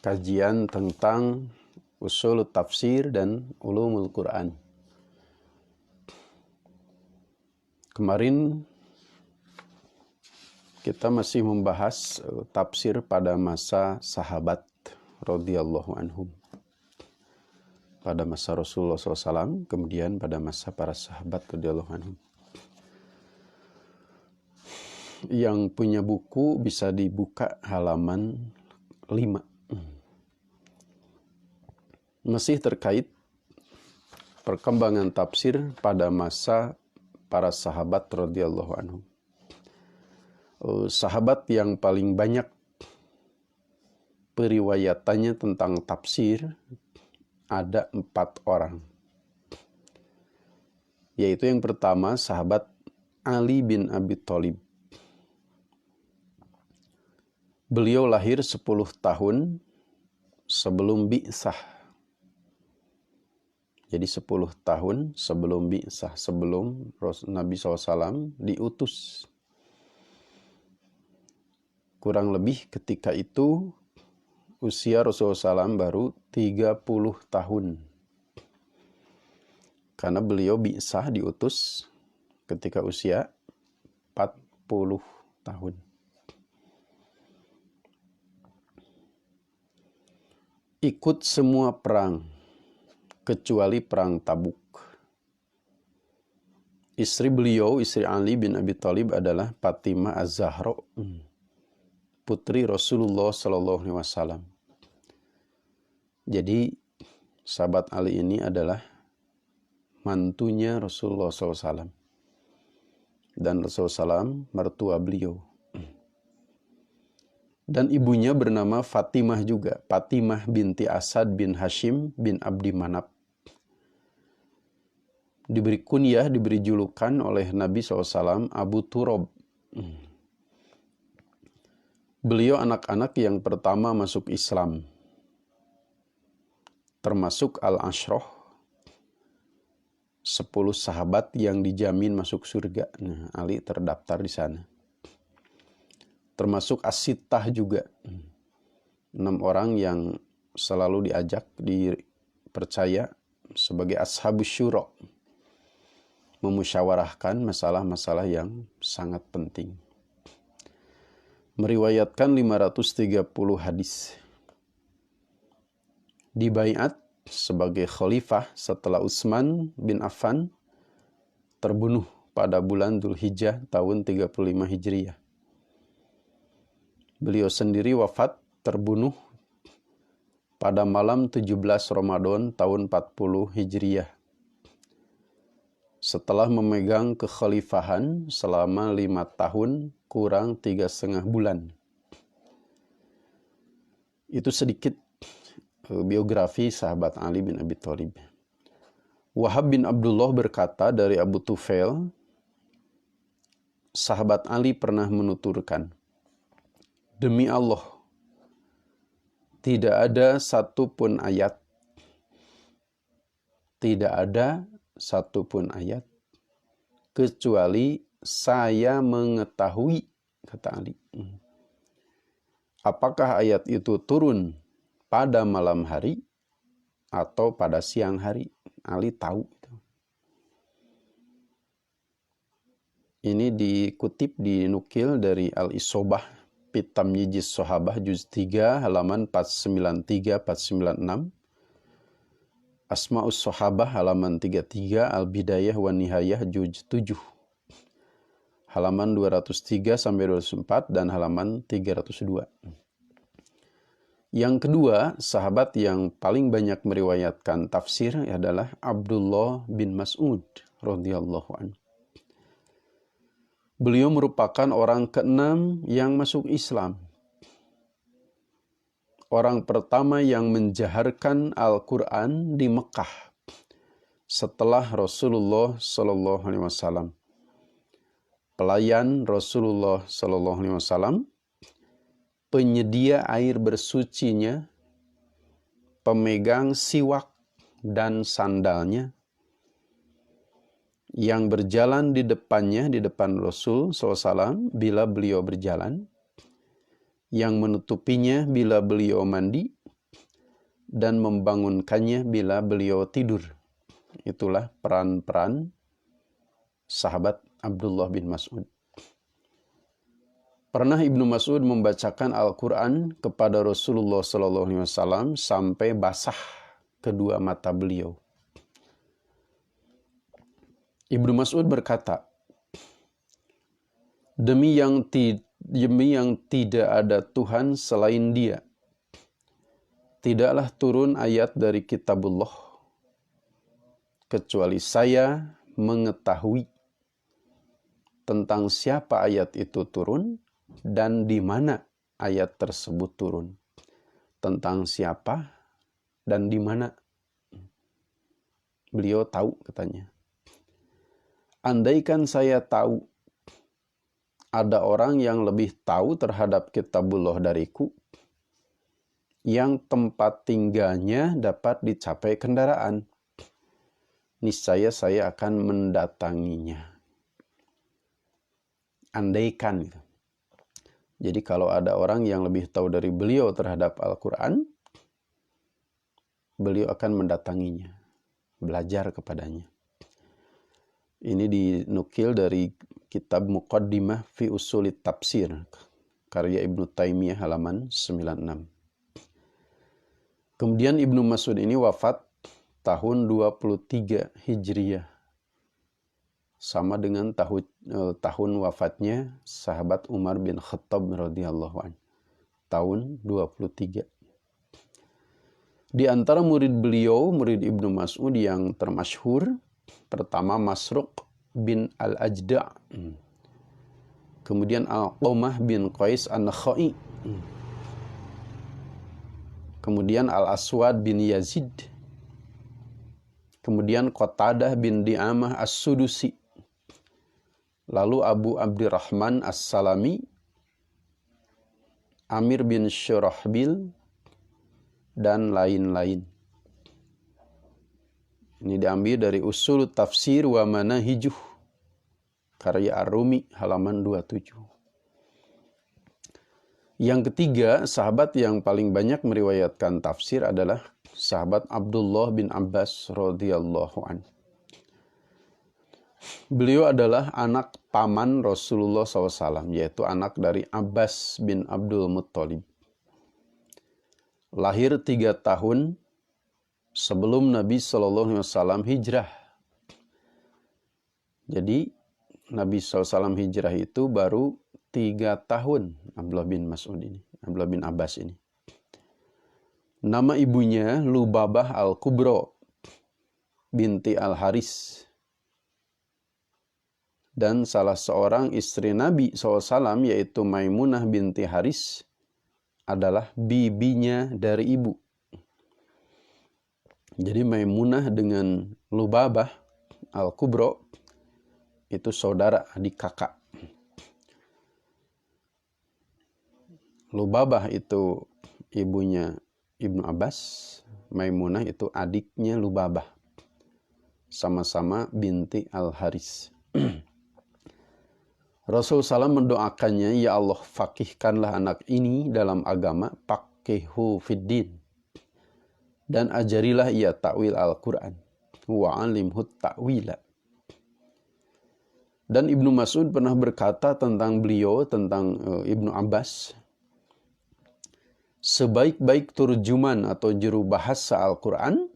kajian tentang usul tafsir dan ulumul Quran. Kemarin kita masih membahas tafsir pada masa sahabat radhiyallahu anhum. Pada masa Rasulullah SAW, kemudian pada masa para sahabat radhiyallahu anhum. Yang punya buku bisa dibuka halaman 5. Masih terkait perkembangan tafsir pada masa para sahabat radhiyallahu anhum. Sahabat yang paling banyak periwayatannya tentang tafsir ada 4 orang. Yaitu yang pertama sahabat Ali bin Abi Thalib. Beliau lahir 10 tahun sebelum bi'tsah. Jadi 10 tahun sebelum bi'tsah, sebelum Nabi SAW diutus. Kurang lebih ketika itu usia Rasulullah SAW baru 30 tahun. Karena beliau bi'tsah diutus ketika usia 40 tahun. Ikut semua perang, kecuali perang Tabuk. Istri beliau, istri Ali bin Abi Thalib adalah Fatimah Az-Zahra, putri Rasulullah SAW. Jadi sahabat Ali ini adalah mantunya Rasulullah SAW. Dan Rasulullah SAW mertua beliau. Dan ibunya bernama Fatimah juga. Fatimah binti Asad bin Hashim bin Abdi Manaf. Diberi kunyah, diberi julukan oleh Nabi SAW Abu Turab. Beliau anak-anak yang pertama masuk Islam. Termasuk Al-Ashrah. 10 sahabat yang dijamin masuk surga. Nah, Ali terdaftar di sana. Termasuk As-Sittah juga. 6 orang yang selalu diajak, dipercaya sebagai Ashabus Syura. Memusyawarahkan masalah-masalah yang sangat penting. Meriwayatkan 530 hadis. Dibaiat sebagai khalifah setelah Utsman bin Affan terbunuh pada bulan Dzulhijjah tahun 35 Hijriah. Beliau sendiri wafat terbunuh pada malam 17 Ramadan tahun 40 Hijriah. Setelah memegang kekhalifahan selama 5 tahun kurang 3,5 bulan. Itu sedikit biografi sahabat Ali bin Abi Thalib. Wahab bin Abdullah berkata dari Abu Tufail, sahabat Ali pernah menuturkan, demi Allah, tidak ada satupun ayat, kecuali saya mengetahui, kata Ali. Apakah ayat itu turun pada malam hari atau pada siang hari? Ali tahu. Ini dikutip, dinukil dari Al-Isobah Tamyijis Sahabah juz 3 halaman 493-496. Asma'us Sahabah halaman 33, Al-Bidayah wa Nihayah juz 7 halaman 203-204 dan halaman 302. Yang kedua, sahabat yang paling banyak meriwayatkan tafsir adalah Abdullah bin Mas'ud radhiyallahu anhu. Beliau merupakan orang ke-6 yang masuk Islam. Orang pertama yang menjaharkan Al-Quran di Mekah setelah Rasulullah SAW. Pelayan Rasulullah SAW, penyedia air bersucinya, pemegang siwak dan sandalnya, yang berjalan di depannya, di depan Rasul SAW bila beliau berjalan, yang menutupinya bila beliau mandi, dan membangunkannya bila beliau tidur. Itulah peran-peran sahabat Abdullah bin Mas'ud. Pernah Ibnu Mas'ud membacakan Al-Quran kepada Rasulullah SAW sampai basah kedua mata beliau. Ibnu Mas'ud berkata, Demi yang tidak ada Tuhan selain Dia, tidaklah turun ayat dari kitabullah, kecuali saya mengetahui tentang siapa ayat itu turun dan di mana ayat tersebut turun. Tentang siapa dan di mana. Beliau tahu, katanya. Andaikan saya tahu ada orang yang lebih tahu terhadap kitabullah dariku, yang tempat tinggalnya dapat dicapai kendaraan, niscaya saya akan mendatanginya. Andaikan. Jadi kalau ada orang yang lebih tahu dari beliau terhadap Al-Quran, beliau akan mendatanginya, belajar kepadanya. Ini dinukil dari kitab Muqaddimah fi Usulit Tafsir, karya Ibnu Taimiyah halaman 96. Kemudian Ibnu Mas'ud ini wafat tahun 23 Hijriyah. Sama dengan tahun wafatnya sahabat Umar bin Khattab radhiyallahu anhu. Tahun 23. Di antara murid beliau, murid Ibnu Mas'ud yang termasyhur, pertama Masruq bin Al-Ajda'. Kemudian Al-Qamah bin Qais An-Nakhai. Kemudian Al-Aswad bin Yazid. Kemudian Qatadah bin Di'amah As-Sudusi. Lalu Abu Abdurrahman As-Salami, Amir bin Syurahbil, dan lain-lain. Ini diambil dari Usul Tafsir wa Manahijuh, karya Ar-Rumi halaman 27. Yang ketiga, sahabat yang paling banyak meriwayatkan tafsir adalah sahabat Abdullah bin Abbas radhiyallahu anhu. Beliau adalah anak paman Rasulullah SAW, yaitu anak dari Abbas bin Abdul Muttalib. Lahir 3 tahun sebelum Nabi SAW hijrah. Jadi Nabi SAW hijrah itu baru 3 tahun Abdullah bin Mas'ud ini, Abdullah bin Abbas ini. Nama ibunya Lubabah Al-Kubro binti Al-Haris. Dan salah seorang istri Nabi SAW yaitu Maimunah binti Haris adalah bibinya dari ibu. Jadi Maimunah dengan Lubabah Al-Kubro itu saudara, adik kakak. Lubabah itu ibunya Ibnu Abbas, Maimunah itu adiknya Lubabah. Sama-sama binti Al-Haris. Rasul SAW mendoakannya, ya Allah, fakihkanlah anak ini dalam agama, faqihu fiddin, dan ajarilah ia ta'wil Al-Quran, wa'alimhu ta'wila. Dan Ibnu Mas'ud pernah berkata tentang beliau, tentang Ibnu Abbas, sebaik-baik turjuman atau juru bahasa Al-Quran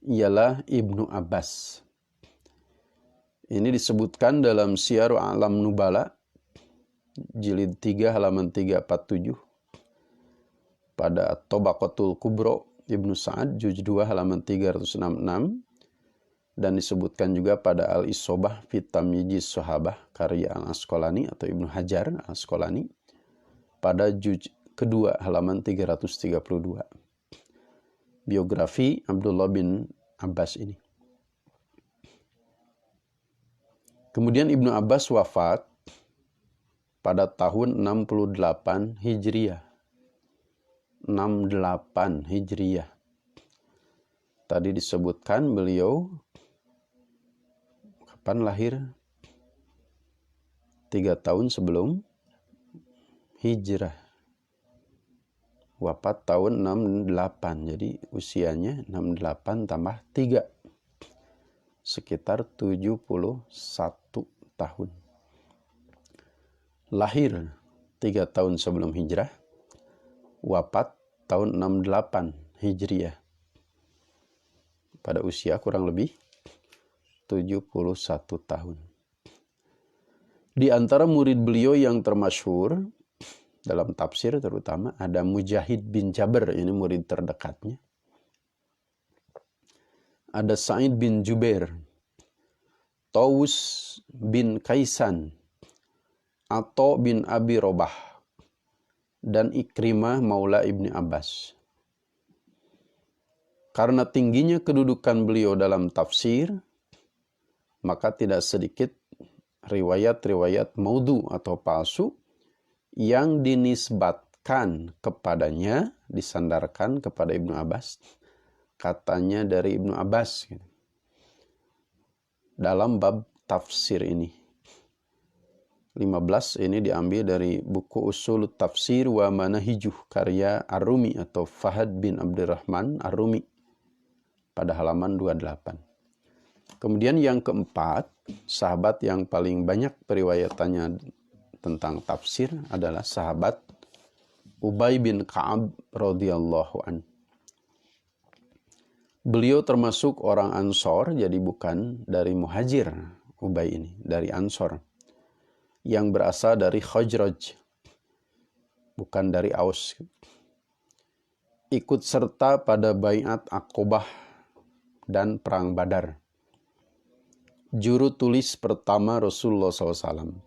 ialah Ibnu Abbas. Ini disebutkan dalam Syiar A'lam Nubala, jilid 3 halaman 347. Pada At-Tabaqatul Kubro Ibnu Sa'ad, juz 2 halaman 366. Dan disebutkan juga pada Al-Isobah fi Tamyiz Sahabah, karya Al-Asqalani atau Ibnu Hajar Al-Asqalani, pada juz kedua halaman 332. Biografi Abdullah bin Abbas ini. Kemudian Ibnu Abbas wafat pada tahun 68 Hijriyah. 68 Hijriyah. Tadi disebutkan beliau kapan lahir? 3 tahun sebelum hijrah. Wafat tahun 68. Jadi usianya 68 tambah 3. Sekitar 71 tahun. Lahir 3 tahun sebelum hijrah. Wafat tahun 68 Hijriah. Pada usia kurang lebih 71 tahun. Di antara murid beliau yang termasyhur dalam tafsir terutama ada Mujahid bin Jabr, ini murid terdekatnya. Ada Sa'id bin Jubair, Tawus bin Kaisan, Atha bin Abi Robah, dan Ikrimah Maula Ibni Abbas. Karena tingginya kedudukan beliau dalam tafsir, maka tidak sedikit riwayat-riwayat maudhu atau palsu yang dinisbatkan kepadanya, disandarkan kepada Ibnu Abbas, katanya dari Ibnu Abbas dalam bab tafsir ini. 15 ini diambil dari buku Usul Tafsir wa Manahijuh karya Ar-Rumi atau Fahad bin Abdurrahman Ar-Rumi pada halaman 28. Kemudian yang keempat, sahabat yang paling banyak periwayatannya tentang tafsir adalah sahabat Ubay bin Ka'ab radhiyallahu an. Beliau termasuk orang Ansor, jadi bukan dari Muhajir. Ubay ini dari Ansor yang berasal dari Khazraj, bukan dari Aus. Ikut serta pada Bai'at Aqobah dan Perang Badar. Juru tulis pertama Rasulullah SAW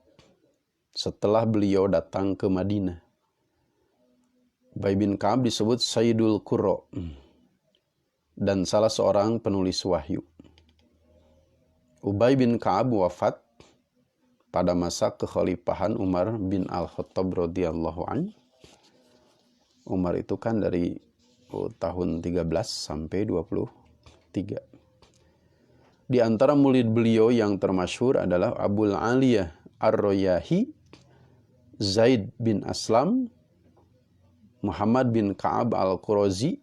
setelah beliau datang ke Madinah. Ubay bin Ka'ab disebut Sayyidul Qurra dan salah seorang penulis wahyu. Ubay bin Ka'ab wafat pada masa kekhalifahan Umar bin Al-Khattab radhiyallahu an. Umar itu kan dari tahun 13 sampai 23. Di antara murid beliau yang termasyhur adalah Abul Aliyah Ar-Royahi, Zaid bin Aslam, Muhammad bin Ka'ab Al-Qurazi,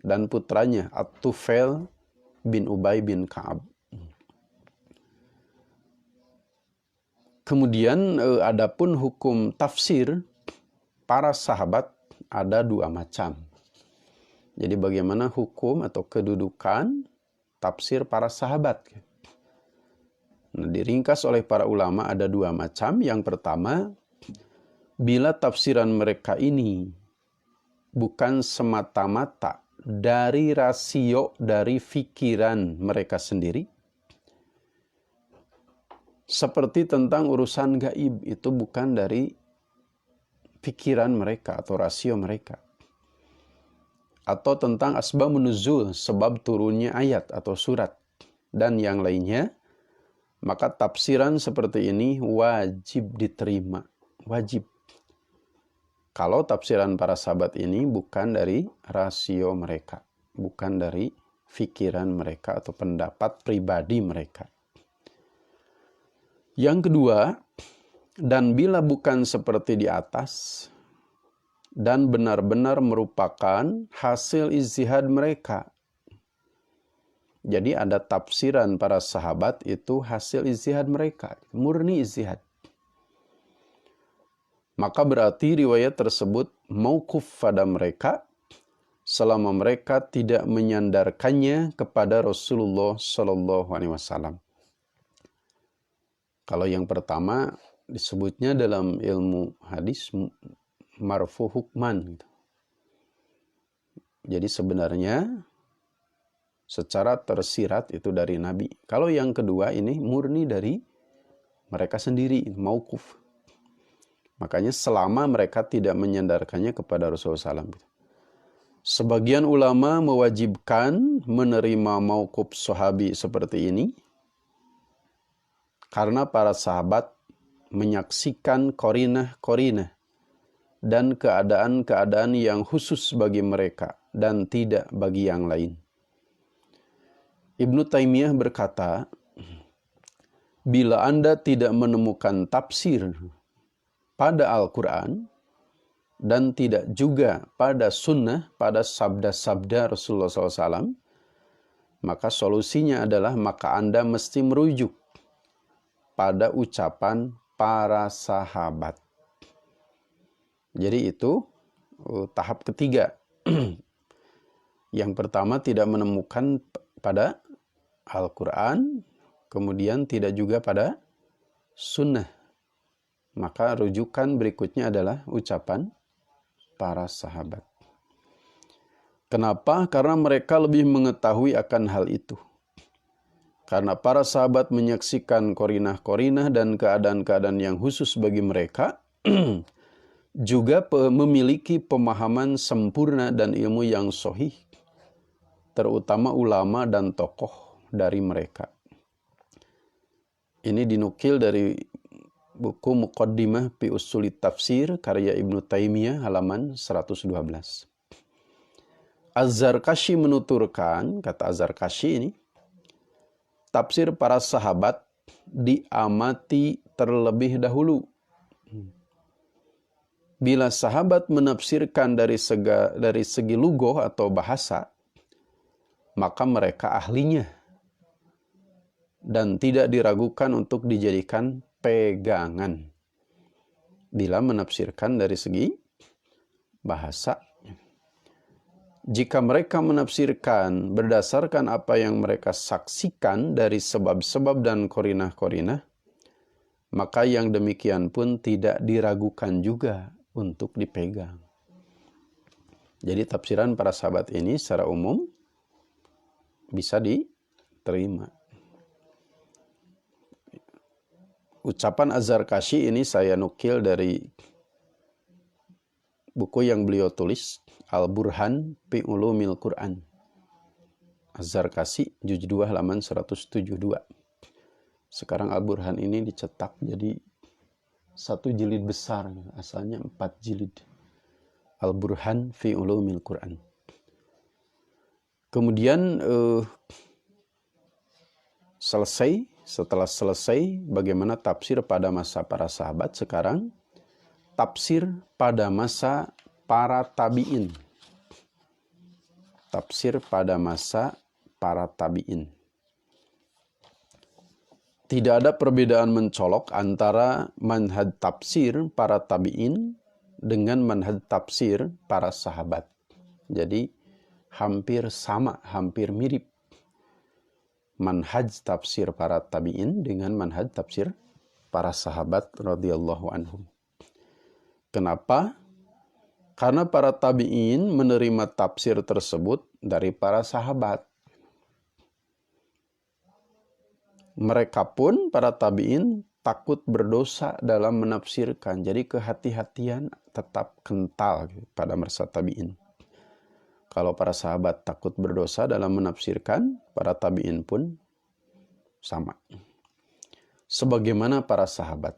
dan putranya At-Tufail bin Ubay bin Ka'ab. Kemudian adapun hukum tafsir para sahabat ada 2 macam. Jadi bagaimana hukum atau kedudukan tafsir para sahabat. Nah, diringkas oleh para ulama ada 2 macam. Yang pertama, bila tafsiran mereka ini bukan semata-mata dari rasio dari pikiran mereka sendiri, seperti tentang urusan gaib, itu bukan dari pikiran mereka atau rasio mereka. Atau tentang asbabun nuzul, sebab turunnya ayat atau surat, dan yang lainnya, maka tafsiran seperti ini wajib diterima. Wajib. Kalau tafsiran para sahabat ini bukan dari rasio mereka, bukan dari pikiran mereka atau pendapat pribadi mereka. Yang kedua, dan bila bukan seperti di atas, dan benar-benar merupakan hasil ijtihad mereka. Jadi ada tafsiran para sahabat itu hasil ijtihad mereka, murni ijtihad. Maka berarti riwayat tersebut mauquf pada mereka selama mereka tidak menyandarkannya kepada Rasulullah SAW. Kalau yang pertama disebutnya dalam ilmu hadis marfu hukman. Jadi sebenarnya secara tersirat itu dari Nabi. Kalau yang kedua ini murni dari mereka sendiri, mauquf. Makanya selama mereka tidak menyandarkannya kepada Rasulullah SAW. Sebagian ulama mewajibkan menerima mauquf sahabi seperti ini karena para sahabat menyaksikan korinah-korinah dan keadaan-keadaan yang khusus bagi mereka dan tidak bagi yang lain. Ibnu Taimiyah berkata, bila Anda tidak menemukan tafsir pada Al-Quran, dan tidak juga pada sunnah, pada sabda-sabda Rasulullah SAW, maka solusinya adalah maka Anda mesti merujuk pada ucapan para sahabat. Jadi itu tahap ketiga. Yang pertama tidak menemukan pada Al-Quran, kemudian tidak juga pada sunnah. Maka rujukan berikutnya adalah ucapan para sahabat. Kenapa? Karena mereka lebih mengetahui akan hal itu. Karena para sahabat menyaksikan korinah-korinah dan keadaan-keadaan yang khusus bagi mereka, juga memiliki pemahaman sempurna dan ilmu yang sahih, terutama ulama dan tokoh dari mereka. Ini dinukil dari buku Muqaddimah fi Usulit Tafsir karya Ibnu Taimiyah halaman 112. Az-Zarkashi menuturkan, kata Az-Zarkashi ini, tafsir para sahabat diamati terlebih dahulu. Bila sahabat menafsirkan dari segi lugoh atau bahasa, maka mereka ahlinya dan tidak diragukan untuk dijadikan pegangan bila menafsirkan dari segi bahasa. Jika mereka menafsirkan berdasarkan apa yang mereka saksikan dari sebab-sebab dan korinah-korinah, maka yang demikian pun tidak diragukan juga untuk dipegang. Jadi tafsiran para sahabat ini secara umum bisa diterima. Ucapan Az-Zarkashi ini saya nukil dari buku yang beliau tulis, Al-Burhan fi Ulumil Quran. Az-Zarkashi, juz 2 halaman 172. Sekarang Al-Burhan ini dicetak jadi 1 jilid besar, asalnya 4 jilid. Al-Burhan fi Ulumil Quran. Kemudian setelah selesai bagaimana tafsir pada masa para sahabat, sekarang tafsir pada masa para tabi'in. Tafsir pada masa para tabi'in. Tidak ada perbedaan mencolok antara manhaj tafsir para tabi'in dengan manhaj tafsir para sahabat. Jadi hampir sama, hampir mirip manhaj tafsir para tabi'in dengan manhaj tafsir para sahabat radhiyallahu anhum. Kenapa? Karena para tabi'in menerima tafsir tersebut dari para sahabat. Mereka pun, para tabi'in, takut berdosa dalam menafsirkan. Jadi kehati-hatian tetap kental pada masa tabi'in. Kalau para sahabat takut berdosa dalam menafsirkan, para tabi'in pun sama. Sebagaimana para sahabat.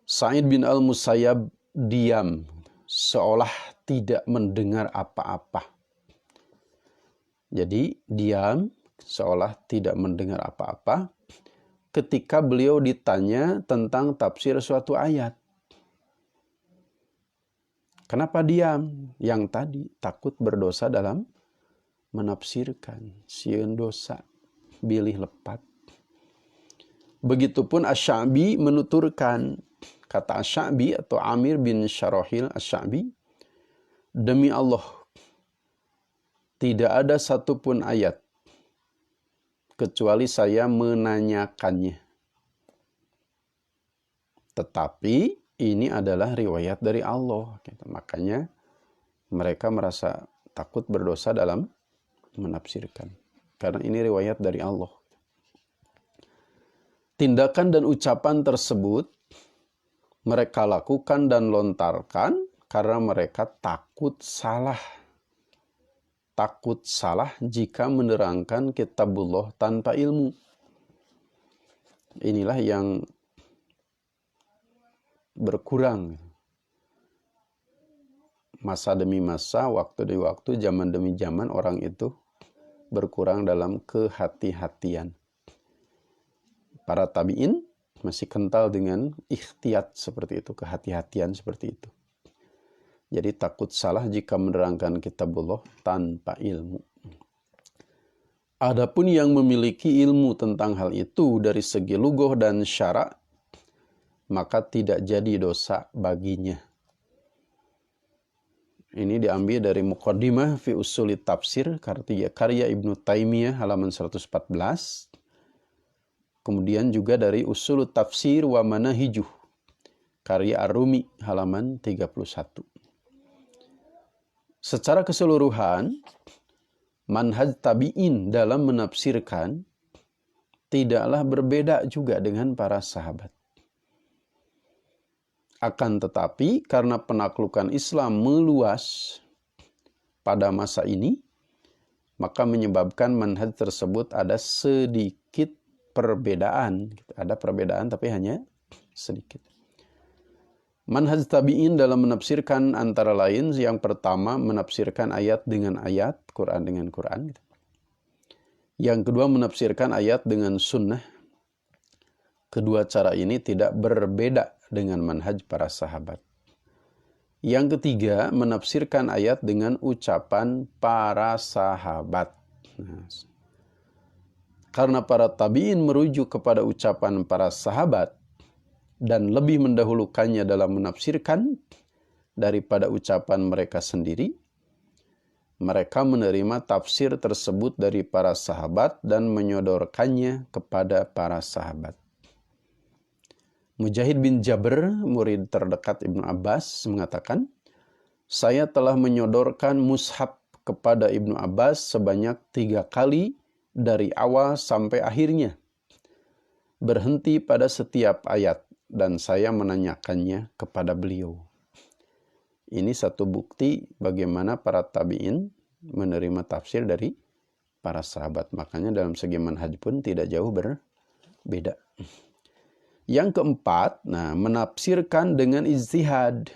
Sa'id bin al-Musayyab diam, seolah tidak mendengar apa-apa. Jadi diam, seolah tidak mendengar apa-apa ketika beliau ditanya tentang tafsir suatu ayat. Kenapa diam? Yang tadi takut berdosa dalam menafsirkan. Sieun dosa, bilih lepat. Begitupun Asy-Sya'bi menuturkan, kata Asy-Sya'bi atau Amir bin Syarahil Asy-Sya'bi, demi Allah, tidak ada satupun ayat kecuali saya menanyakannya. Tetapi ini adalah riwayat dari Allah. Makanya mereka merasa takut berdosa dalam menafsirkan. Karena ini riwayat dari Allah. Tindakan dan ucapan tersebut mereka lakukan dan lontarkan karena mereka takut salah. Takut salah jika menerangkan kitabullah tanpa ilmu. Inilah yang berkurang. Masa demi masa, waktu demi waktu, zaman demi zaman, orang itu berkurang dalam kehati-hatian. Para tabi'in masih kental dengan ikhtiyat seperti itu, kehati-hatian seperti itu. Jadi takut salah jika menerangkan kitabullah tanpa ilmu. Adapun yang memiliki ilmu tentang hal itu dari segi lugah dan syara', maka tidak jadi dosa baginya. Ini diambil dari Muqaddimah fi Usulit Tafsir karya Ibnu Taimiyah halaman 114. Kemudian juga dari Usulut Tafsir wa Manahijuh karya Ar-Rumi halaman 31. Secara keseluruhan, manhaj tabi'in dalam menafsirkan tidaklah berbeda juga dengan para sahabat. Akan tetapi, karena penaklukan Islam meluas pada masa ini, maka menyebabkan manhaj tersebut ada sedikit perbedaan. Ada perbedaan tapi hanya sedikit. Manhaj tabi'in dalam menafsirkan antara lain, yang pertama menafsirkan ayat dengan ayat, Quran dengan Quran. Yang kedua menafsirkan ayat dengan sunnah. Kedua cara ini tidak berbeda dengan manhaj para sahabat. Yang ketiga menafsirkan ayat dengan ucapan para sahabat. Karena para tabi'in merujuk kepada ucapan para sahabat, dan lebih mendahulukannya dalam menafsirkan daripada ucapan mereka sendiri, mereka menerima tafsir tersebut dari para sahabat dan menyodorkannya kepada para sahabat. Mujahid bin Jabr, murid terdekat Ibnu Abbas, mengatakan, saya telah menyodorkan mushaf kepada Ibnu Abbas sebanyak 3 kali dari awal sampai akhirnya, berhenti pada setiap ayat, dan saya menanyakannya kepada beliau. Ini satu bukti bagaimana para tabi'in menerima tafsir dari para sahabat. Makanya dalam segi manhaj pun tidak jauh berbeda. Yang keempat, menafsirkan dengan ijtihad.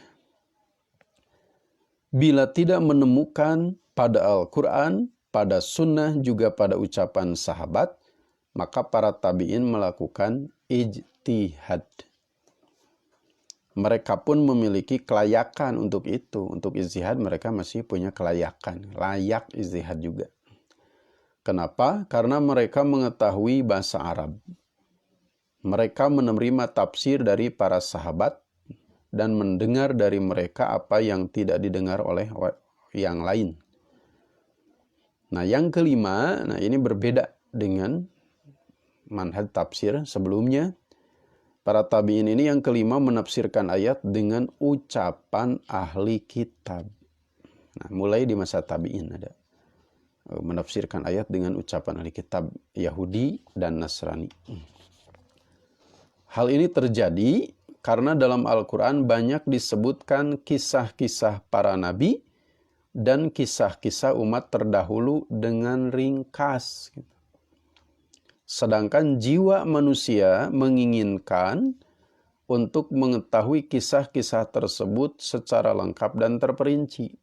Bila tidak menemukan pada Al-Quran, pada sunnah, juga pada ucapan sahabat, maka para tabi'in melakukan ijtihad. Mereka pun memiliki kelayakan untuk itu. Untuk ijtihad mereka masih punya kelayakan. Layak ijtihad juga. Kenapa? Karena mereka mengetahui bahasa Arab. Mereka menerima tafsir dari para sahabat dan mendengar dari mereka apa yang tidak didengar oleh yang lain. Yang kelima, ini berbeda dengan manhaj tafsir sebelumnya. Para tabi'in ini yang kelima menafsirkan ayat dengan ucapan ahli kitab. Mulai di masa tabi'in ada menafsirkan ayat dengan ucapan ahli kitab Yahudi dan Nasrani. Hal ini terjadi karena dalam Al-Quran banyak disebutkan kisah-kisah para nabi dan kisah-kisah umat terdahulu dengan ringkas. Sedangkan jiwa manusia menginginkan untuk mengetahui kisah-kisah tersebut secara lengkap dan terperinci.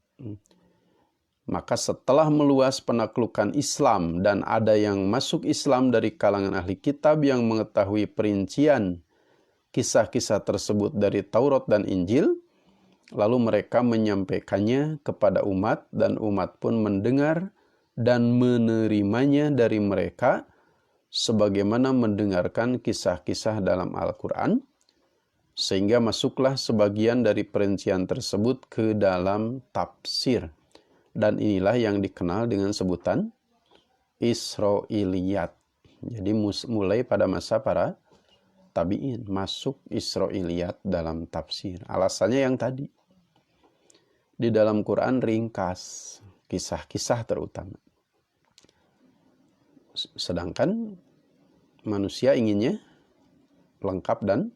Maka setelah meluas penaklukan Islam dan ada yang masuk Islam dari kalangan ahli kitab yang mengetahui perincian kisah-kisah tersebut dari Taurat dan Injil, lalu mereka menyampaikannya kepada umat dan umat pun mendengar dan menerimanya dari mereka, sebagaimana mendengarkan kisah-kisah dalam Al-Quran, sehingga masuklah sebagian dari perincian tersebut ke dalam tafsir. Dan inilah yang dikenal dengan sebutan Israiliyat. Jadi mulai pada masa para tabi'in masuk Israiliyat dalam tafsir. Alasannya yang tadi. Di dalam Quran ringkas, kisah-kisah terutama. Sedangkan manusia inginnya lengkap dan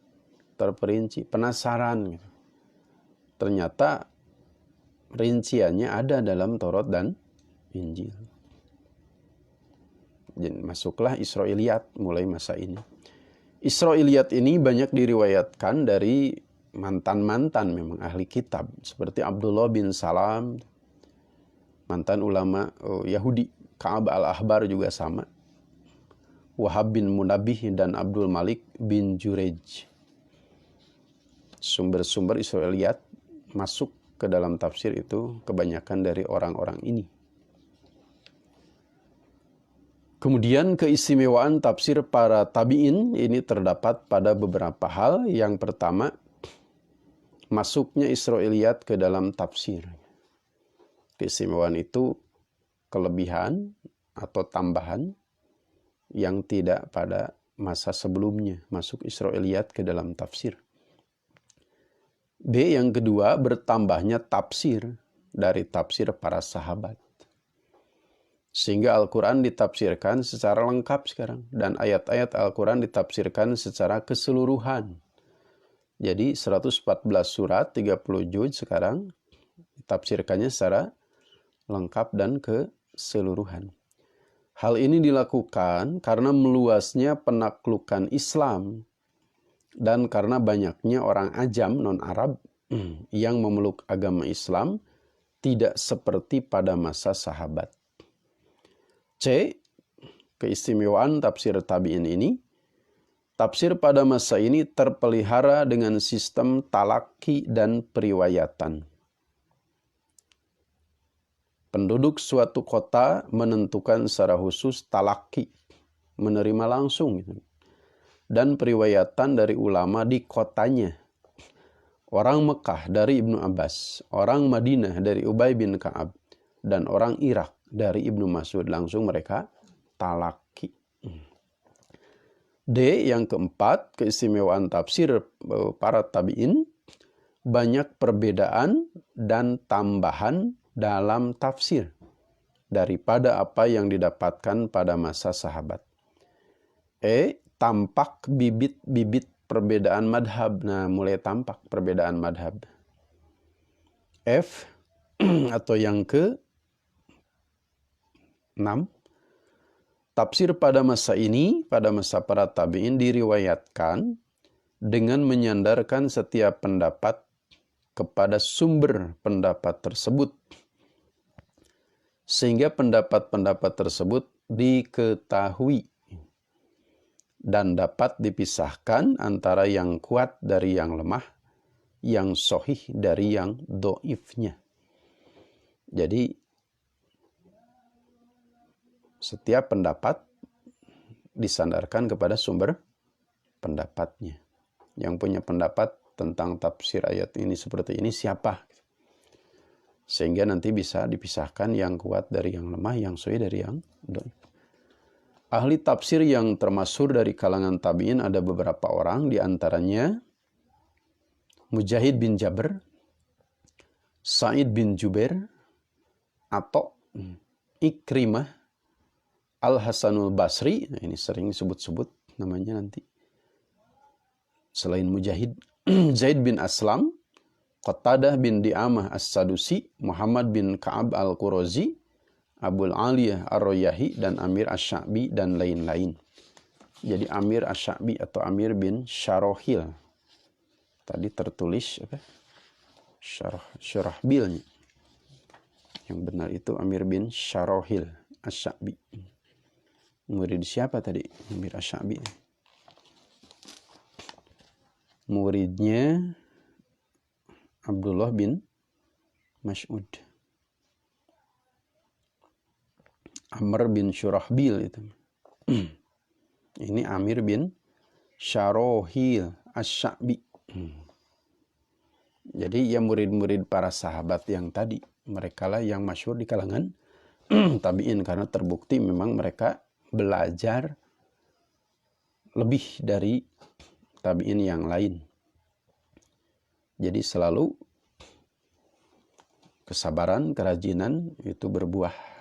terperinci, penasaran. Ternyata rinciannya ada dalam Taurat dan Injil. Jadi masuklah Israiliyat mulai masa ini. Israiliyat ini banyak diriwayatkan dari mantan-mantan memang ahli kitab. Seperti Abdullah bin Salam, mantan ulama Yahudi. Ka'ab al-Ahbar juga sama. Wahab bin Munabih dan Abdul Malik bin Jurej. Sumber-sumber Israiliyat masuk ke dalam tafsir itu kebanyakan dari orang-orang ini. Kemudian keistimewaan tafsir para tabi'in ini terdapat pada beberapa hal. Yang pertama, masuknya Israiliyat ke dalam tafsir. Keistimewaan itu kelebihan atau tambahan yang tidak pada masa sebelumnya, masuk Israiliyat ke dalam tafsir. B, yang kedua, bertambahnya tafsir dari tafsir para sahabat. Sehingga Al-Quran ditafsirkan secara lengkap sekarang. Dan ayat-ayat Al-Quran ditafsirkan secara keseluruhan. Jadi 114 surat, 30 juz sekarang ditafsirkannya secara lengkap dan keseluruhan. Hal ini dilakukan karena meluasnya penaklukan Islam. Dan karena banyaknya orang ajam non-Arab yang memeluk agama Islam tidak seperti pada masa sahabat. C, keistimewaan tafsir tabi'in ini, tafsir pada masa ini terpelihara dengan sistem talaki dan periwayatan. Penduduk suatu kota menentukan secara khusus talaki, menerima langsung. Dan periwayatan dari ulama di kotanya. Orang Mekah dari Ibnu Abbas, orang Madinah dari Ubay bin Ka'ab, dan orang Irak dari Ibnu Mas'ud, langsung mereka talaki. D, yang keempat, keistimewaan tafsir para tabi'in, banyak perbedaan dan tambahan dalam tafsir daripada apa yang didapatkan pada masa sahabat. E, tampak bibit-bibit perbedaan madhab. Nah, mulai tampak perbedaan madhab. F, atau yang ke 6. Tafsir pada masa ini, pada masa para tabi'in diriwayatkan dengan menyandarkan setiap pendapat kepada sumber pendapat tersebut. Sehingga pendapat-pendapat tersebut diketahui dan dapat dipisahkan antara yang kuat dari yang lemah, yang sahih dari yang dhaifnya. Jadi setiap pendapat disandarkan kepada sumber pendapatnya. Yang punya pendapat tentang tafsir ayat ini seperti ini siapa? Sehingga nanti bisa dipisahkan yang kuat dari yang lemah, yang sahih dari yang dhaif. Ahli tafsir yang termasyhur dari kalangan tabi'in ada beberapa orang, di antaranya Mujahid bin Jabr, Sa'id bin Jubair, atau Ikrimah, Al-Hasanul Basri. Nah, ini sering sebut-sebut namanya nanti. Selain Mujahid, Zaid bin Aslam, Qatadah bin Di'amah As-Sadusi, Muhammad bin Ka'ab Al-Qurazi, Abul Aliyah Ar-Royahi, dan Amir Ash-Sha'bi, dan lain-lain. Jadi Amir Ash-Sha'bi atau Amir bin Sharohil. Tadi tertulis apa? Syarahbilnya. Yang benar itu Amir bin Sharohil Ash-Sha'bi. Murid siapa tadi? Amir Ash-Sha'bi. Muridnya Abdullah bin Mas'ud. Amr bin Syurahbil itu. Ini Amir bin Sharohil Ash-Sha'bi. Jadi ya murid-murid para sahabat yang tadi. Mereka lah yang masyhur di kalangan tabi'in. Karena terbukti memang mereka belajar lebih dari tabi'in yang lain. Jadi selalu kesabaran, kerajinan itu berbuah.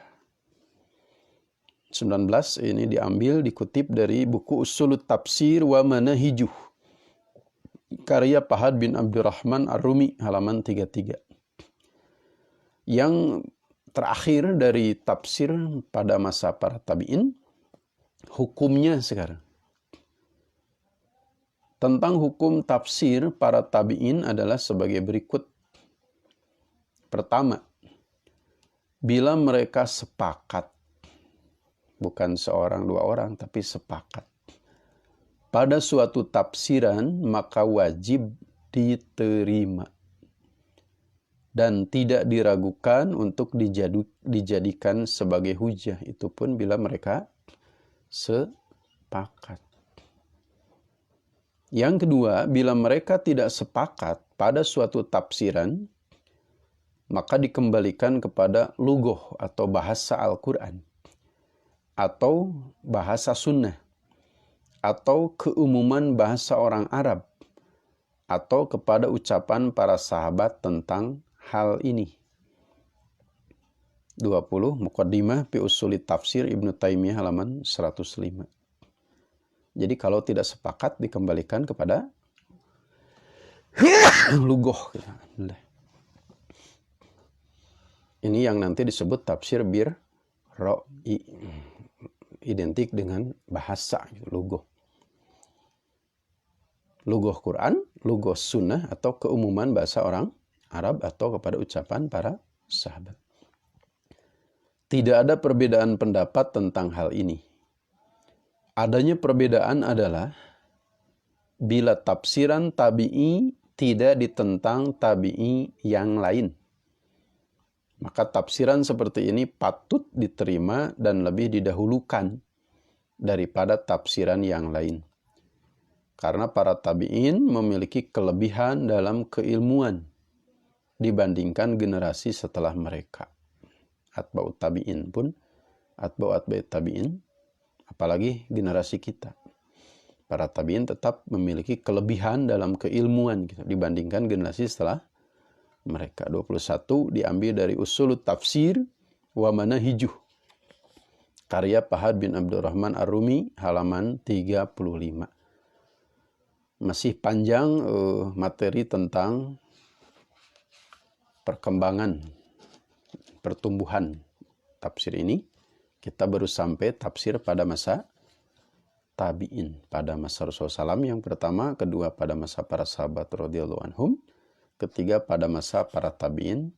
19 ini diambil, dikutip dari buku Usulut Tafsir wa Manahijuh, karya Fahad bin Abdurrahman Ar-Rumi, halaman 33. Yang terakhir dari tafsir pada masa para tabi'in, hukumnya sekarang. Tentang hukum tafsir para tabi'in adalah sebagai berikut. Pertama, bila mereka sepakat, bukan seorang dua orang, tapi sepakat pada suatu tafsiran, maka wajib diterima. dan tidak diragukan untuk dijadikan sebagai hujah. Itu pun bila mereka sepakat. Yang kedua, bila mereka tidak sepakat pada suatu tafsiran, maka dikembalikan kepada lugoh atau bahasa Al-Quran, atau bahasa sunnah, atau keumuman bahasa orang Arab, atau kepada ucapan para sahabat tentang hal ini. 20. Muqaddimah fi Usuli Tafsir Ibnu Taimiyah halaman 105. Jadi kalau tidak sepakat dikembalikan kepada lugoh. Ini yang nanti disebut tafsir bir ra'i, identik dengan bahasa lugoh. Lugoh Quran, lugoh sunnah, atau keumuman bahasa orang Arab, atau kepada ucapan para sahabat. Tidak ada perbedaan pendapat tentang hal ini. Adanya perbedaan adalah bila tafsiran tabi'i tidak ditentang tabi'i yang lain. Maka tafsiran seperti ini patut diterima dan lebih didahulukan daripada tafsiran yang lain. Karena para tabi'in memiliki kelebihan dalam keilmuan dibandingkan generasi setelah mereka. Atba'ut tabi'in pun, atba'ut tabi'in, apalagi generasi kita. Para tabi'in tetap memiliki kelebihan dalam keilmuan gitu, dibandingkan generasi setelah mereka. 21 diambil dari Usulut Tafsir wa Manahijuh, karya Fahad bin Abdurrahman Ar-Rumi, halaman 35. Masih panjang materi tentang perkembangan, pertumbuhan tafsir ini. Kita baru sampai tafsir pada masa tabi'in, pada masa Rasulullah SAW yang pertama, kedua pada masa para sahabat radhiyallahu anhum, ketiga pada masa para tabi'in.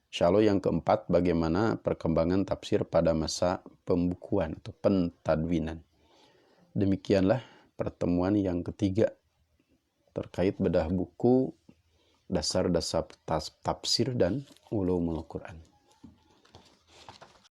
Insyaallah yang keempat, bagaimana perkembangan tafsir pada masa pembukuan atau pentadwinan. Demikianlah pertemuan yang ketiga terkait bedah buku dasar-dasar tafsir dan ulumul Quran.